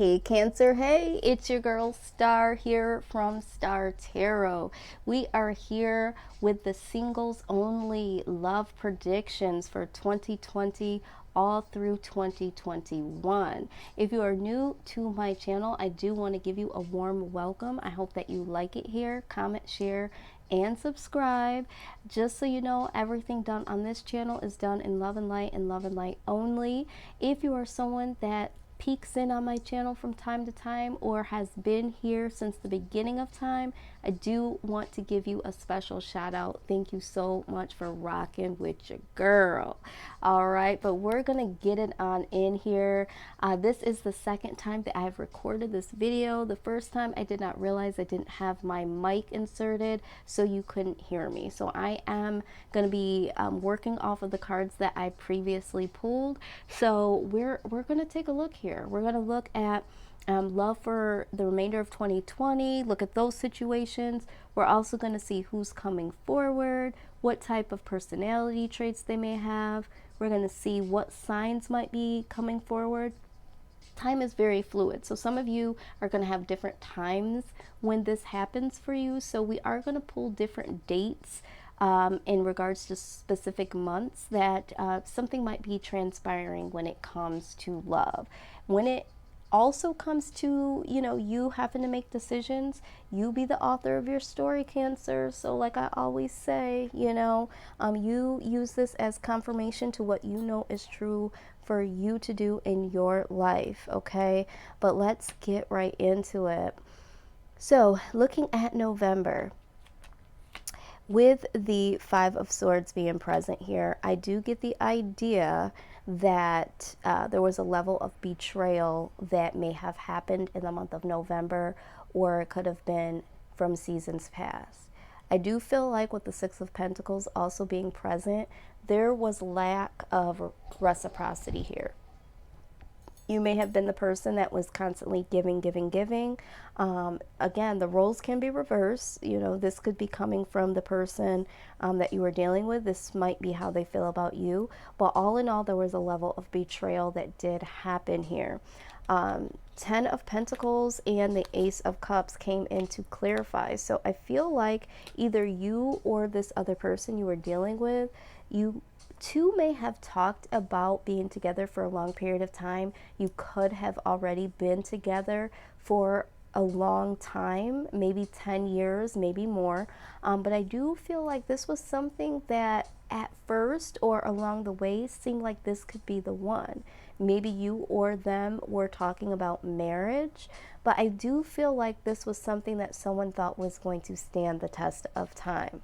Hey Cancer, hey, it's your girl Star here from Star Tarot. We are here with the singles only love predictions for 2020 all through 2021. If you are new to my channel, I do want to give you a warm welcome. I hope that you like it here. Comment, share, and subscribe. Just so you know, everything done on this channel is done in love and light and love and light only. If you are someone that peeks in on my channel from time to time or has been here since the beginning of time, I do want to give you a special shout out. Thank you so much for rocking with your girl. All right, but we're gonna get it on in here. This is the second time that I've recorded this video. The first time I did not realize I didn't have my mic inserted, so you couldn't hear me. So I am gonna be working off of the cards that I previously pulled. So we're gonna take a look here. We're gonna look at love for the remainder of 2020, look at those situations. We're also going to see who's coming forward, what type of personality traits they may have. We're going to see what signs might be coming forward. Time is very fluid, so some of you are going to have different times when this happens for you. So we are going to pull different dates in regards to specific months that something might be transpiring when it comes to love. When it also comes to, you having to make decisions, you be the author of your story, Cancer. So like I always say, you use this as confirmation to what you know is true for you to do in your life, okay? But let's get right into it. So looking at November, with the Five of Swords being present here, I do get the idea that there was a level of betrayal that may have happened in the month of November, or it could have been from seasons past. I do feel like with the Six of Pentacles also being present, there was lack of reciprocity here. You may have been the person that was constantly giving. Again, the roles can be reversed. This could be coming from the person that you were dealing with. This might be how they feel about you. But all in all, there was a level of betrayal that did happen here. 10 of Pentacles and the Ace of Cups came in to clarify. So I feel like either you or this other person you were dealing with, you two may have talked about being together for a long period of time. You could have already been together for a long time, maybe 10 years, maybe more. But I do feel like this was something that at first or along the way seemed like this could be the one. Maybe you or them were talking about marriage, but I do feel like this was something that someone thought was going to stand the test of time.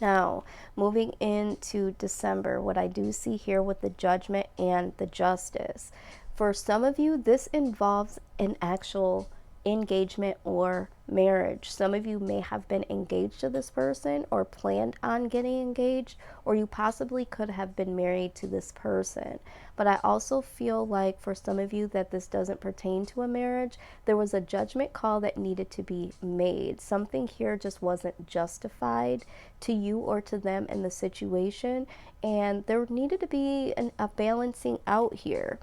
Now, moving into December, what I do see here with the Judgment and the Justice. For some of you, this involves an actual engagement or marriage. Some of you may have been engaged to this person or planned on getting engaged, or you possibly could have been married to this person. But I also feel like for some of you that this doesn't pertain to a marriage. There was a judgment call that needed to be made. Something here just wasn't justified to you or to them in the situation, and there needed to be a balancing out here.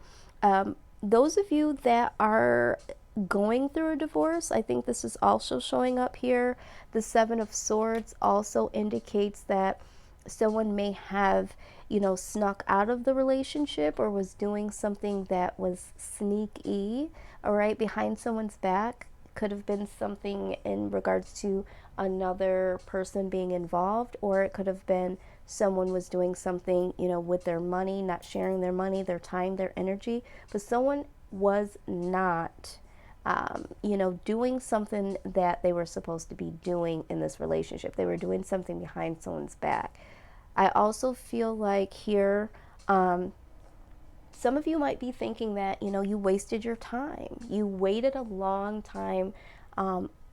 Those of you that are going through a divorce, I think this is also showing up here. The Seven of Swords also indicates that someone may have, snuck out of the relationship or was doing something that was sneaky, all right, behind someone's back. Could have been something in regards to another person being involved, or it could have been someone was doing something, with their money, not sharing their money, their time, their energy, but someone was not doing something that they were supposed to be doing in this relationship. They were doing something behind someone's back. I also feel like here, some of you might be thinking that, you wasted your time. You waited a long time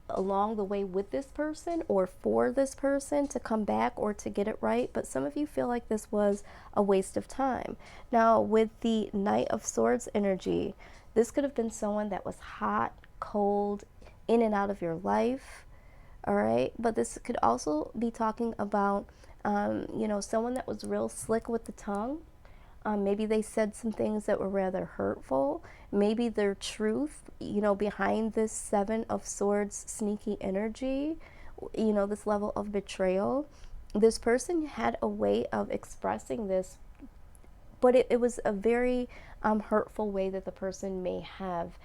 along the way with this person or for this person to come back or to get it right. But some of you feel like this was a waste of time. Now, with the Knight of Swords energy, this could have been someone that was hot, cold, in and out of your life, all right? But this could also be talking about, someone that was real slick with the tongue, Maybe they said some things that were rather hurtful. Maybe their truth, behind this Seven of Swords sneaky energy, this level of betrayal, this person had a way of expressing this, but it was a very hurtful way that the person may have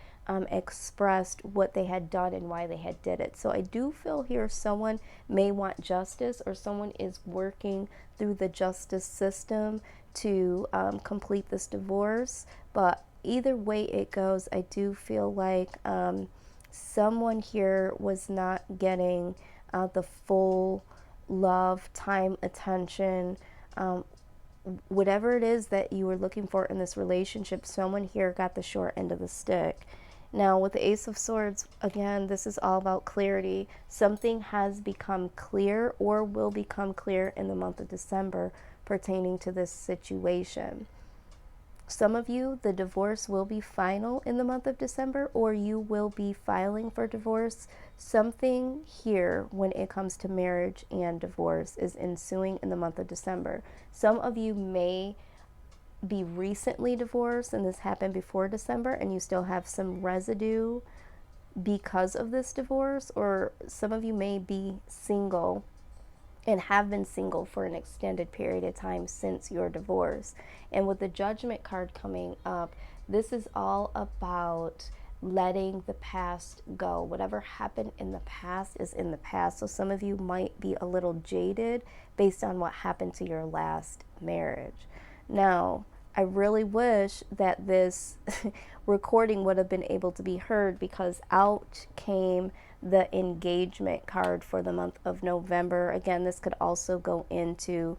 expressed what they had done and why they had did it. So I do feel here someone may want justice, or someone is working through the justice system to complete this divorce. But either way it goes, I do feel like someone here was not getting the full love, time, attention, whatever it is that you were looking for in this relationship. Someone here got the short end of the stick. Now, with the Ace of Swords, again, this is all about clarity. Something has become clear or will become clear in the month of December pertaining to this situation. Some of you, the divorce will be final in the month of December, or you will be filing for divorce. Something here when it comes to marriage and divorce is ensuing in the month of December. Some of you may be recently divorced and this happened before December and you still have some residue because of this divorce, or some of you may be single and have been single for an extended period of time since your divorce. And with the Judgment card coming up, this is all about letting the past go. Whatever happened in the past is in the past. So some of you might be a little jaded based on what happened to your last marriage. Now, I really wish that this recording would have been able to be heard, because out came the engagement card for the month of November. Again, this could also go into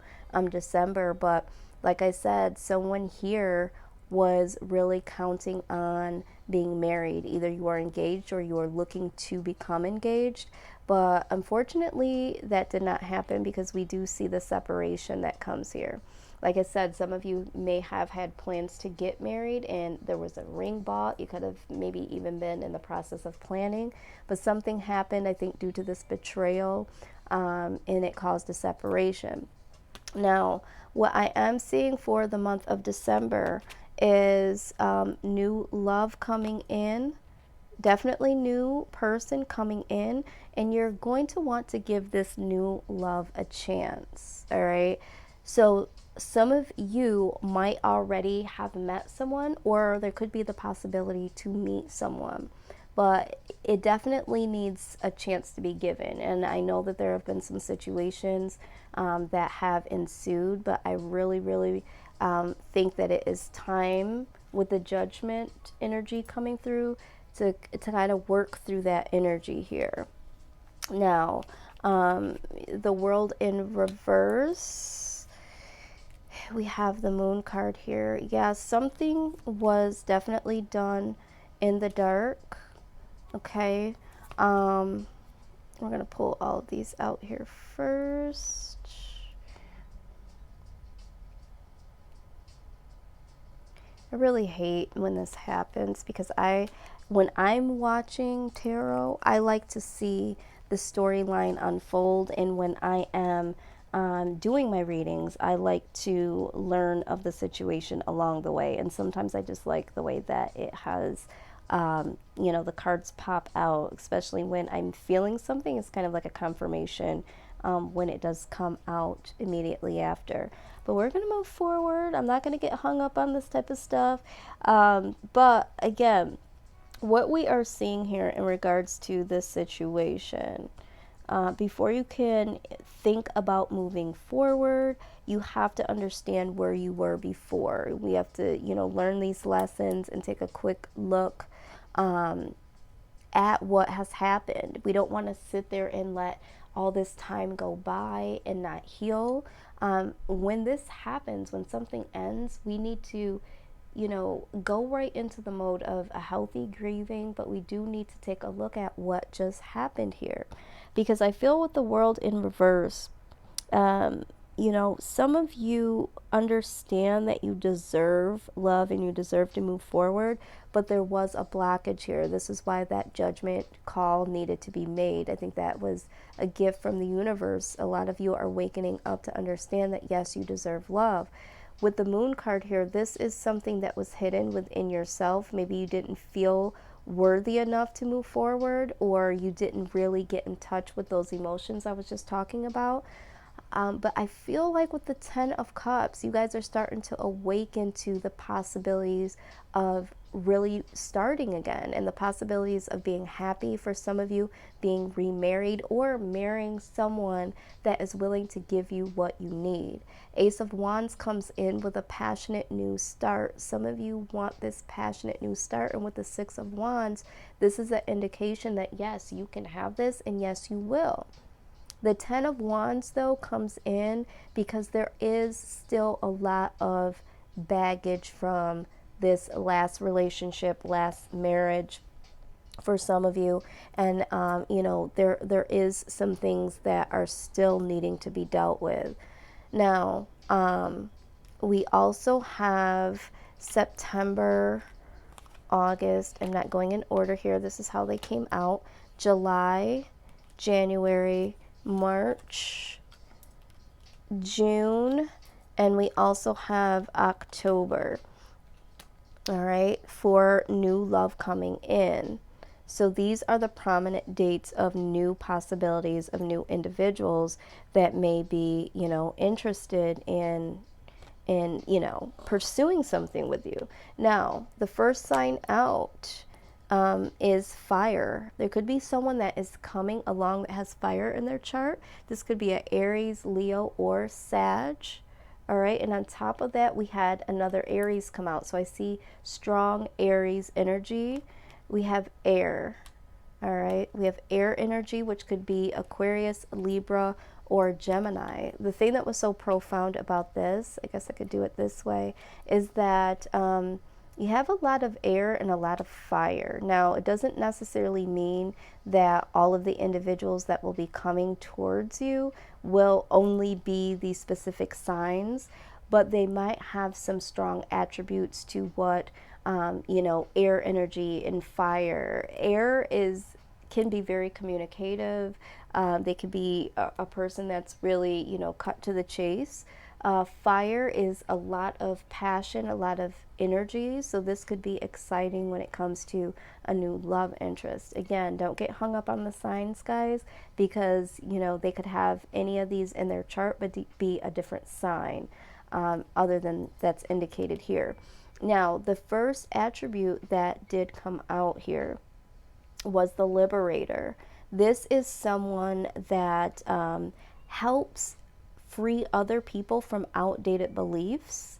December, but like I said, someone here was really counting on being married. Either you are engaged or you are looking to become engaged. But unfortunately, that did not happen, because we do see the separation that comes here. Like I said, some of you may have had plans to get married and there was a ring bought. You could have maybe even been in the process of planning, but something happened, I think, due to this betrayal, and it caused a separation. Now, what I am seeing for the month of December is new love coming in. Definitely new person coming in, and you're going to want to give this new love a chance. All right. So some of you might already have met someone, or there could be the possibility to meet someone, but it definitely needs a chance to be given. And I know that there have been some situations that have ensued, but I really think that it is time, with the Judgment energy coming through, to kind of work through that energy here. Now, the World in reverse, we have the Moon card here. Yeah, something was definitely done in the dark. Okay. We're going to pull all of these out here first. I really hate when this happens, because when I'm watching tarot, I like to see the storyline unfold, and when I am doing my readings, I like to learn of the situation along the way. And sometimes I just like the way that it has, the cards pop out, especially when I'm feeling something. It's kind of like a confirmation when it does come out immediately after. But we're going to move forward. I'm not going to get hung up on this type of stuff. But again, what we are seeing here in regards to this situation, before you can think about moving forward, you have to understand where you were before. We have to, learn these lessons and take a quick look at what has happened. We don't want to sit there and let all this time go by and not heal. When this happens, when something ends, we need to, go right into the mode of a healthy grieving, but we do need to take a look at what just happened here. Because I feel with the World in reverse, some of you understand that you deserve love and you deserve to move forward, but there was a blockage here. This is why that Judgment call needed to be made. I think that was a gift from the universe. A lot of you are wakening up to understand that, yes, you deserve love. with the moon card here, this is something that was hidden within yourself. Maybe you didn't feel worthy enough to move forward, or you didn't really get in touch with those emotions I was just talking about. But I feel like with the 10 of Cups, you guys are starting to awaken to the possibilities of really starting again, and the possibilities of being happy, for some of you being remarried or marrying someone that is willing to give you what you need. Ace of Wands comes in with a passionate new start. Some of you want this passionate new start, and with the Six of Wands, this is an indication that yes, you can have this, and yes, you will. The Ten of Wands, though, comes in because there is still a lot of baggage from this last relationship, last marriage for some of you. And, there is some things that are still needing to be dealt with. Now, we also have September, August. I'm not going in order here. This is how they came out. July, January, March, June, and we also have October, all right, for new love coming in. So these are the prominent dates of new possibilities, of new individuals that may be, interested in pursuing something with you. Now, the first sign out is fire. There could be someone that is coming along that has fire in their chart. This could be an Aries, Leo, or Sag. All right, and on top of that, we had another Aries come out. So I see strong Aries energy. We have air. All right, we have air energy, which could be Aquarius, Libra, or Gemini. The thing that was so profound about this, I guess I could do it this way, is that you have a lot of air and a lot of fire. Now, it doesn't necessarily mean that all of the individuals that will be coming towards you will only be these specific signs, but they might have some strong attributes to what, air energy and fire. Air can be very communicative. They could be a person that's really, cut to the chase. Fire is a lot of passion, a lot of energy. So this could be exciting when it comes to a new love interest. Again, don't get hung up on the signs, guys, because, they could have any of these in their chart, but be a different sign other than that's indicated here. Now, the first attribute that did come out here was the Liberator. This is someone that helps free other people from outdated beliefs,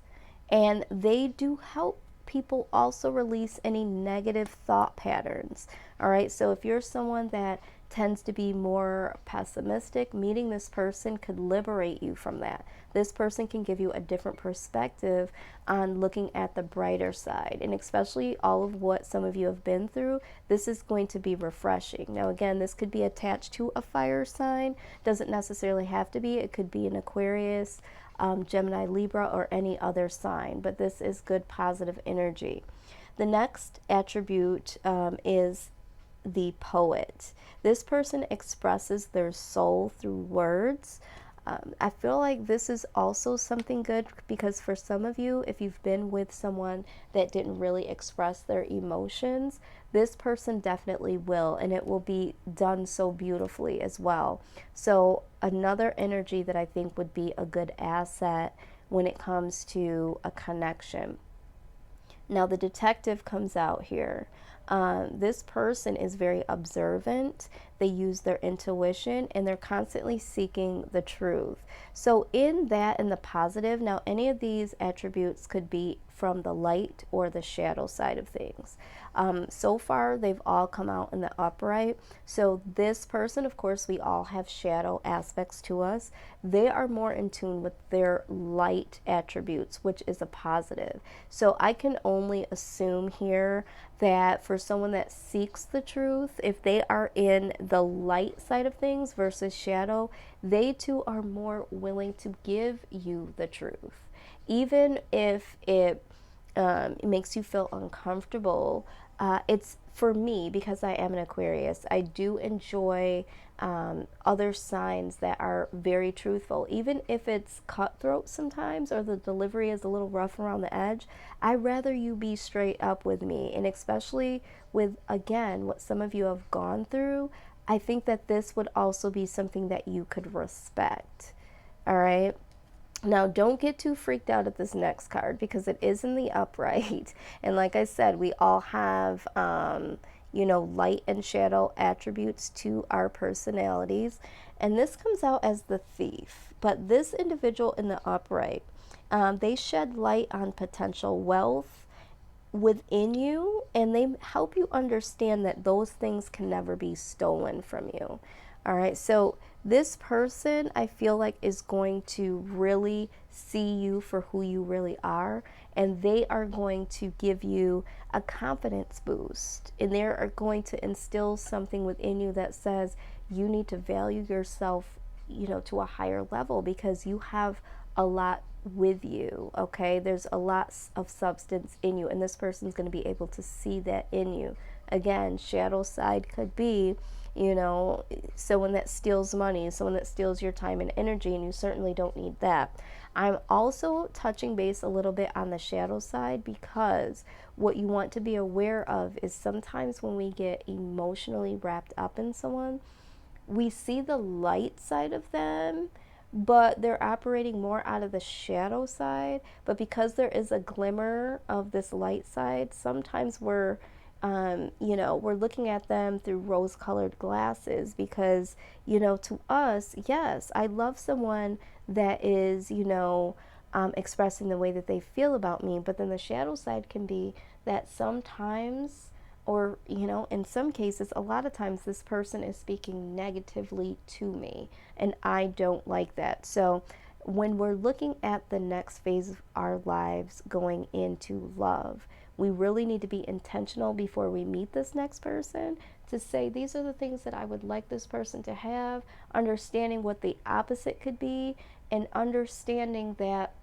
and they do help people also release any negative thought patterns. All right, so if you're someone that tends to be more pessimistic, meeting this person could liberate you from that. This person can give you a different perspective on looking at the brighter side, and especially all of what some of you have been through, this is going to be refreshing. Now again, this could be attached to a fire sign, doesn't necessarily have to be. It could be an Aquarius, Gemini, Libra, or any other sign, but this is good positive energy. The next attribute is the Poet. This person expresses their soul through words. I feel like this is also something good because for some of you, if you've been with someone that didn't really express their emotions, this person definitely will, and it will be done so beautifully as well. So another energy that I think would be a good asset when it comes to a connection. Now the Detective comes out here. This person is very observant. They use their intuition, and they're constantly seeking the truth. So in that, in the positive, now any of these attributes could be from the light or the shadow side of things. So far, they've all come out in the upright. So this person, of course, we all have shadow aspects to us. They are more in tune with their light attributes, which is a positive. So I can only assume here that for someone that seeks the truth, if they are in the light side of things versus shadow, they too are more willing to give you the truth. Even if it it makes you feel uncomfortable. It's for me, because I am an Aquarius, I do enjoy other signs that are very truthful, even if it's cutthroat sometimes or the delivery is a little rough around the edge. I'd rather you be straight up with me, and especially with, again, what some of you have gone through. I think that this would also be something that you could respect. All right. Now, don't get too freaked out at this next card because it is in the upright. And like I said, we all have, light and shadow attributes to our personalities. And this comes out as the thief. But this individual in the upright, they shed light on potential wealth within you, and they help you understand that those things can never be stolen from you. All right, so this person, I feel like, is going to really see you for who you really are, and they are going to give you a confidence boost, and they are going to instill something within you that says you need to value yourself, to a higher level, because you have a lot with you. Okay, there's a lot of substance in you, and this person's going to be able to see that in you. Again, shadow side could be, someone that steals money, someone that steals your time and energy, and you certainly don't need that. I'm also touching base a little bit on the shadow side, because what you want to be aware of is sometimes when we get emotionally wrapped up in someone, we see the light side of them, but they're operating more out of the shadow side. But because there is a glimmer of this light side, sometimes we're looking at them through rose-colored glasses, because, to us, yes, I love someone that is, expressing the way that they feel about me. But then the shadow side can be that sometimes, or in some cases, a lot of times, this person is speaking negatively to me, and I don't like that. So when we're looking at the next phase of our lives going into love, we really need to be intentional before we meet this next person, to say, these are the things that I would like this person to have, understanding what the opposite could be, and understanding that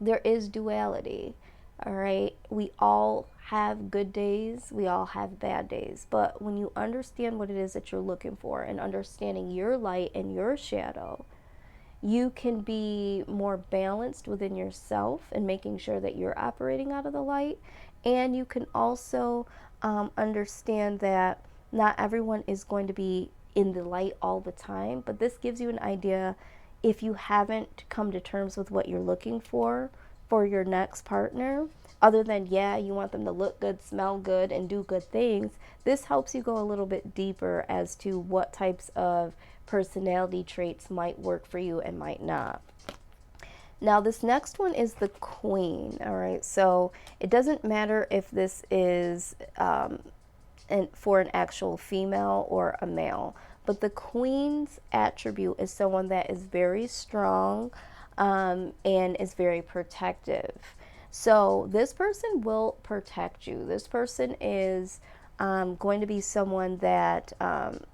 there is duality. All right, we all have good days, we all have bad days, but when you understand what it is that you're looking for, and understanding your light and your shadow, you can be more balanced within yourself and making sure that you're operating out of the light. And you can also understand that not everyone is going to be in the light all the time, but this gives you an idea, if you haven't come to terms with what you're looking for your next partner, other than, yeah, you want them to look good, smell good, and do good things. This helps you go a little bit deeper as to what types of personality traits might work for you and might not. Now, this next one is the Queen. All right, so it doesn't matter if this is for an actual female or a male, but the Queen's attribute is someone that is very strong, and is very protective. So this person will protect you. This person is going to be someone that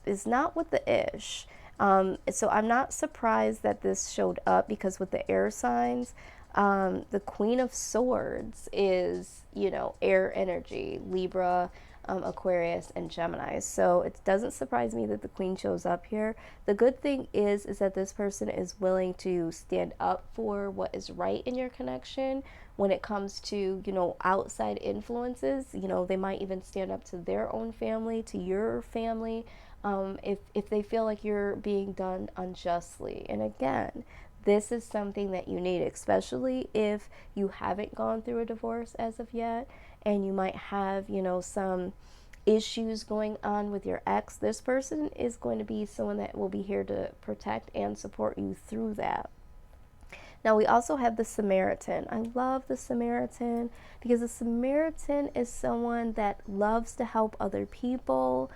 is not with the ish. So I'm not surprised that this showed up, because with the air signs, the Queen of Swords is, air energy, Libra, Aquarius, and Gemini. So it doesn't surprise me that the Queen shows up here. The good thing is that this person is willing to stand up for what is right in your connection. When it comes to, outside influences, they might even stand up to their own family, to your family, if they feel like you're being done unjustly. And again, this is something that you need, especially if you haven't gone through a divorce as of yet, and you might have, some issues going on with your ex. This person is going to be someone that will be here to protect and support you through that. Now, we also have the Samaritan. I love the Samaritan, because the Samaritan is someone that loves to help other people,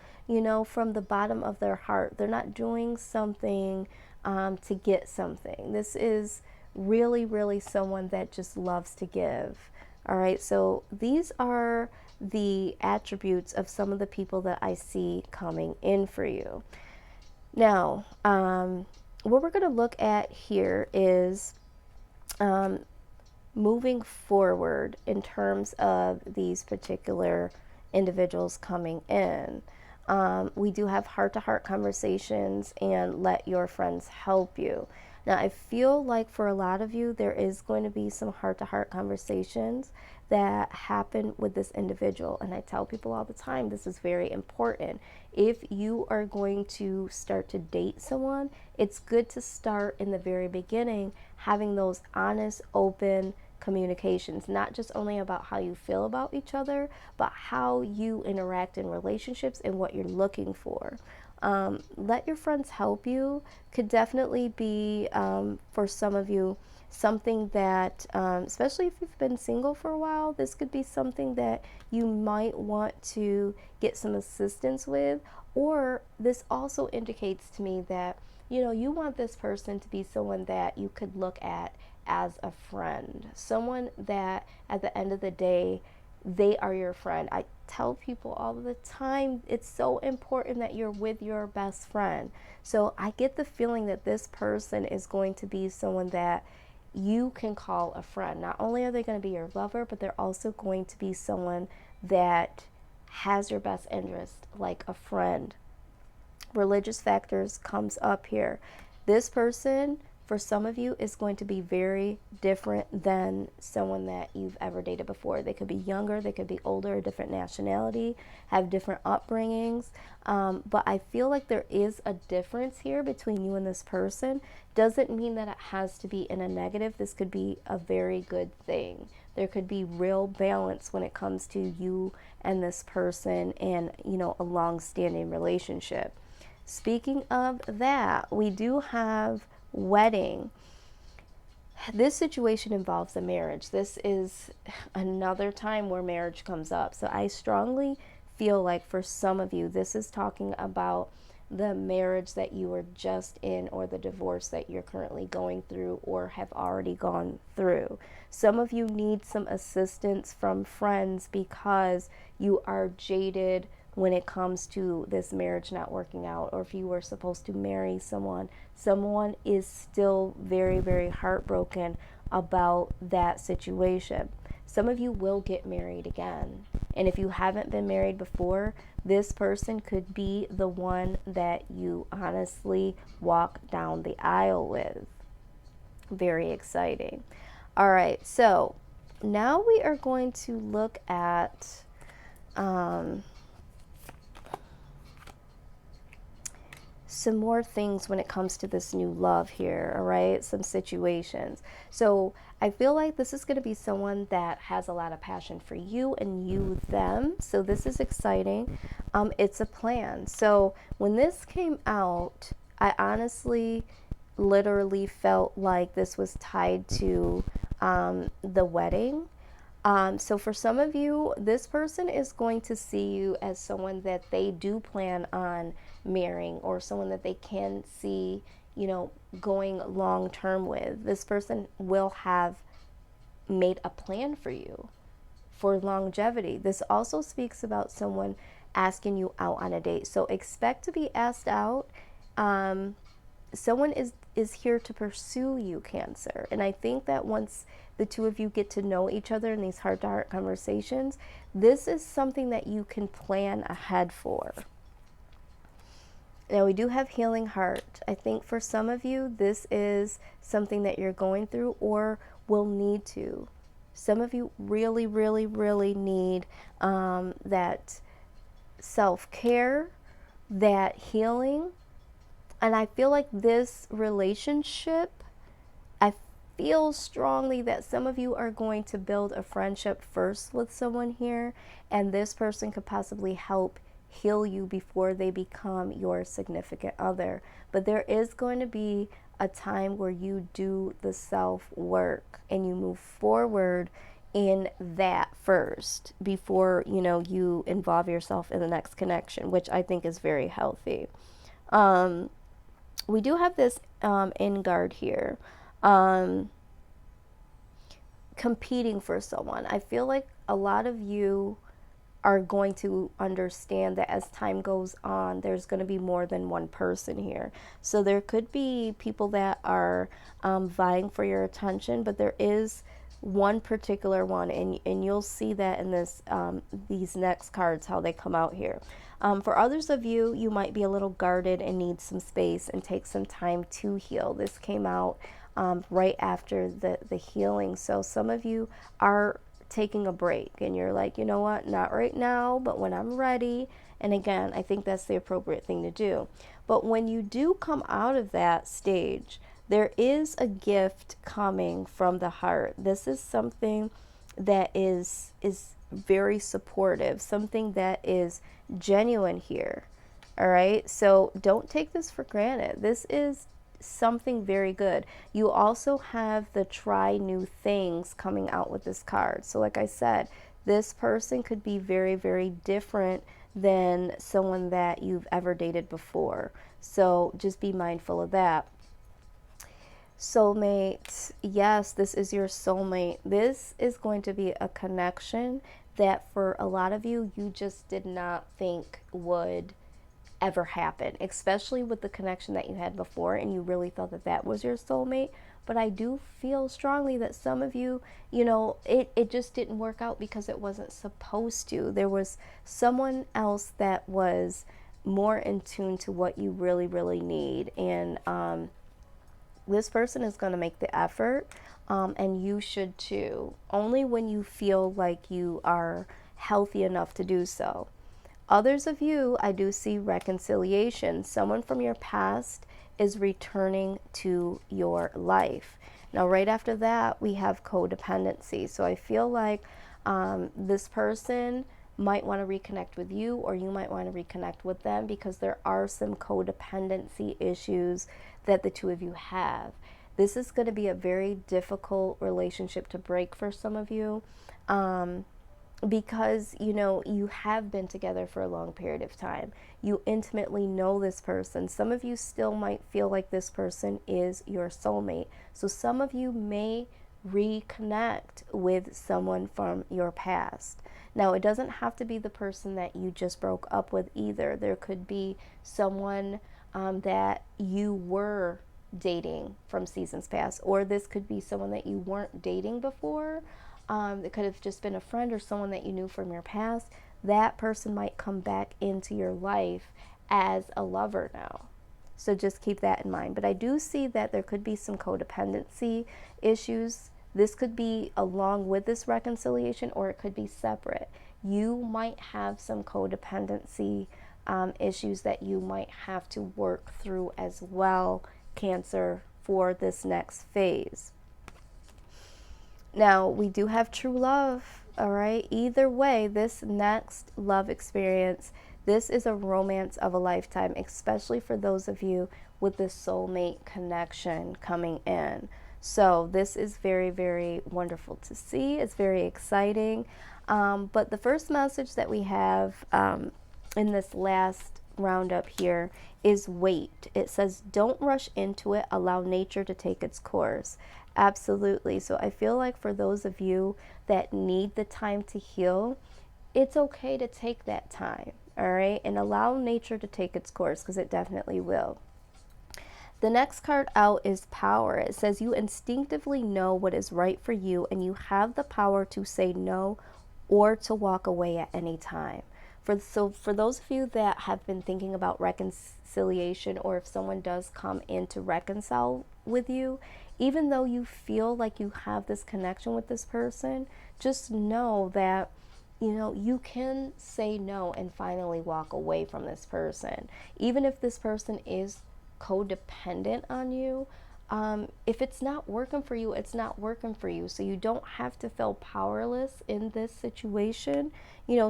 from the bottom of their heart. They're not doing something to get something. This is really, really someone that just loves to give. All right, so these are the attributes of some of the people that I see coming in for you. Now, what we're going to look at here is moving forward in terms of these particular individuals coming in, we do have heart-to-heart conversations and let your friends help you. Now, I feel like for a lot of you, there is going to be some heart-to-heart conversations that happen with this individual. And I tell people all the time, this is very important. If you are going to start to date someone, it's good to start in the very beginning, having those honest, open communications, not just only about how you feel about each other, but how you interact in relationships and what you're looking for. Let your friends help you could definitely be, for some of you, something that, especially if you've been single for a while, this could be something that you might want to get some assistance with. Or this also indicates to me that, you want this person to be someone that you could look at as a friend, someone that at the end of the day, they are your friend. I tell people all the time, it's so important that you're with your best friend. So I get the feeling that this person is going to be someone that you can call a friend. Not only are they going to be your lover, but they're also going to be someone that has your best interest, like a friend. Religious factors comes up here. This person, for some of you, is going to be very different than someone that you've ever dated before. They could be younger, they could be older, a different nationality, have different upbringings. But I feel like there is a difference here between you and this person. Doesn't mean that it has to be in a negative. This could be a very good thing. There could be real balance when it comes to you and this person and, a long-standing relationship. Speaking of that, we do have wedding. This situation involves a marriage. This is another time where marriage comes up. So I strongly feel like for some of you, this is talking about the marriage that you were just in or the divorce that you're currently going through or have already gone through. Some of you need some assistance from friends because you are jaded when it comes to this marriage not working out, or if you were supposed to marry someone is still very, very heartbroken about that situation. Some of you will get married again. And if you haven't been married before, this person could be the one that you honestly walk down the aisle with. Very exciting. All right, so now we are going to look at some more things when it comes to this new love here, all right? Some situations. So I feel like this is going to be someone that has a lot of passion for you and you them. So this is exciting. It's a plan. So when this came out, I honestly literally felt like this was tied to the wedding. So for some of you, this person is going to see you as someone that they do plan on marrying or someone that they can see, going long term with. This person will have made a plan for you for longevity. This also speaks about someone asking you out on a date. So expect to be asked out. Someone is here to pursue you, Cancer. And I think that once the two of you get to know each other in these heart-to-heart conversations, this is something that you can plan ahead for. Now, we do have healing heart. I think for some of you, this is something that you're going through or will need to. Some of you really, really, really need that self-care, that healing. And I feel like this relationship, I feel strongly that some of you are going to build a friendship first with someone here, and this person could possibly help heal you before they become your significant other. But there is going to be a time where you do the self-work and you move forward in that first before, you involve yourself in the next connection, which I think is very healthy. We do have this in guard here, competing for someone. I feel like a lot of you are going to understand that as time goes on, there's going to be more than one person here. So there could be people that are vying for your attention, but there is one particular one, and you'll see that in this these next cards, how they come out here. For others of you, you might be a little guarded and need some space and take some time to heal. This came out right after the healing. So some of you are taking a break and you're like, you know what, not right now, but when I'm ready. And again, I think that's the appropriate thing to do. But when you do come out of that stage, there is a gift coming from the heart. This is something that is very supportive, something that is genuine here. All right? So don't take this for granted. This is something very good. You also have the try new things coming out with this card. So like I said, this person could be very, very different than someone that you've ever dated before. So just be mindful of that. Soulmate, yes, this is your soulmate. This is going to be a connection that for a lot of you, you just did not think would ever happen, especially with the connection that you had before and you really thought that that was your soulmate. But I do feel strongly that some of you, it just didn't work out because it wasn't supposed to. There was someone else that was more in tune to what you really, really need. And this person is going to make the effort, and you should too, only when you feel like you are healthy enough to do so. Others of you, I do see reconciliation. Someone from your past is returning to your life. Now, right after that, we have codependency. So I feel like this person might want to reconnect with you, or you might want to reconnect with them, because there are some codependency issues that the two of you have. This is going to be a very difficult relationship to break for some of you. Because you have been together for a long period of time. You intimately know this person. Some of you still might feel like this person is your soulmate. So some of you may reconnect with someone from your past. Now, it doesn't have to be the person that you just broke up with either. There could be someone that you were dating from seasons past, or this could be someone that you weren't dating before. It could have just been a friend or someone that you knew from your past. That person might come back into your life as a lover now. So just keep that in mind. But I do see that there could be some codependency issues. This could be along with this reconciliation, or it could be separate. You might have some codependency issues that you might have to work through as well, Cancer, for this next phase. Now, we do have true love, all right? Either way, this next love experience, this is a romance of a lifetime, especially for those of you with the soulmate connection coming in. So this is very, very wonderful to see. It's very exciting. But the first message that we have in this last roundup here is wait. It says, don't rush into it. Allow nature to take its course. Absolutely. So I feel like for those of you that need the time to heal, it's okay to take that time, all right? And allow nature to take its course, because it definitely will. The next card out is power. It says you instinctively know what is right for you, and you have the power to say no or to walk away at any time. So for those of you that have been thinking about reconciliation, or if someone does come in to reconcile with you, even though you feel like you have this connection with this person, just know that you can say no and finally walk away from this person. Even if this person is codependent on you, if it's not working for you, it's not working for you. So you don't have to feel powerless in this situation.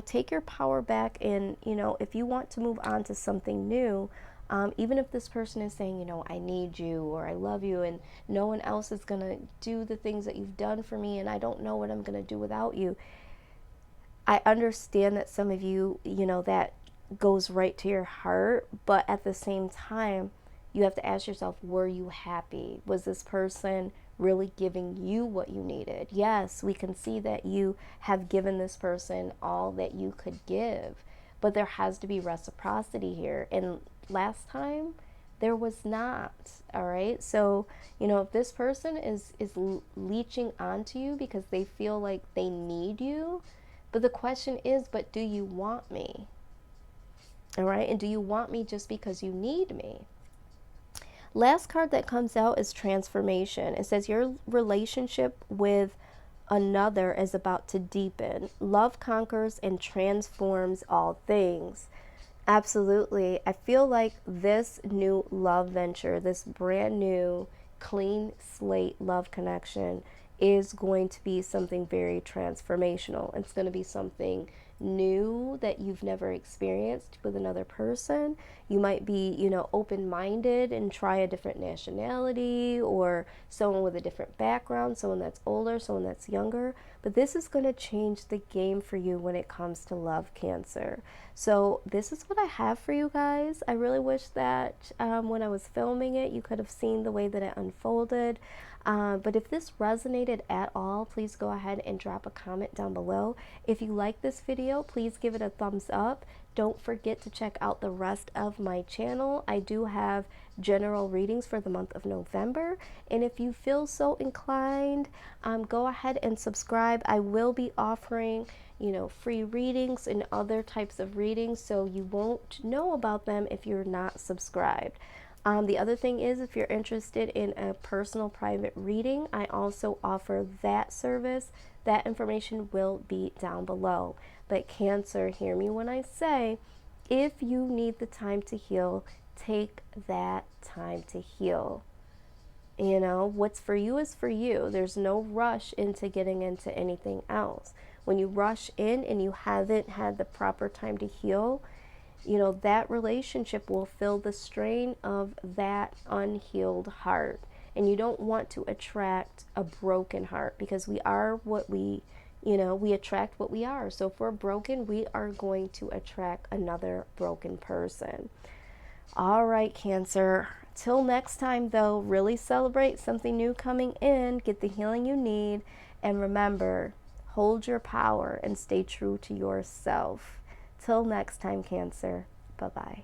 Take your power back, and if you want to move on to something new, even if this person is saying, I need you, or I love you, and no one else is going to do the things that you've done for me, and I don't know what I'm going to do without you. I understand that some of you, that goes right to your heart, but at the same time, you have to ask yourself, were you happy? Was this person really giving you what you needed? Yes, we can see that you have given this person all that you could give, but there has to be reciprocity here. And last time, There was not. All right. So, if this person is leeching onto you because they feel like they need you, but the question is, but do you want me? All right. And do you want me just because you need me? Last card that comes out is transformation. It says your relationship with another is about to deepen. Love conquers and transforms all things. Absolutely. I feel like this new love venture, this brand new clean slate love connection is going to be something very transformational. It's going to be something new that you've never experienced with another person. You might be, open-minded and try a different nationality or someone with a different background, someone that's older, someone that's younger. But this is going to change the game for you when it comes to love, Cancer. So this is what I have for you guys. I really wish that when I was filming it, you could have seen the way that it unfolded. But if this resonated at all, please go ahead and drop a comment down below. If you like this video, please give it a thumbs up. Don't forget to check out the rest of my channel. I do have general readings for the month of November. And if you feel so inclined, go ahead and subscribe. I will be offering free readings and other types of readings, so you won't know about them if you're not subscribed. The other thing is, if you're interested in a personal private reading, I also offer that service. That information will be down below. But Cancer, hear me when I say, if you need the time to heal, take that time to heal. What's for you is for you. There's no rush into getting into anything else. When you rush in and you haven't had the proper time to heal, that relationship will feel the strain of that unhealed heart. And you don't want to attract a broken heart, because we are what we attract what we are. So if we're broken, we are going to attract another broken person. All right, Cancer. Till next time, though, really celebrate something new coming in. Get the healing you need. And remember, hold your power and stay true to yourself. Till next time, Cancer. Bye-bye.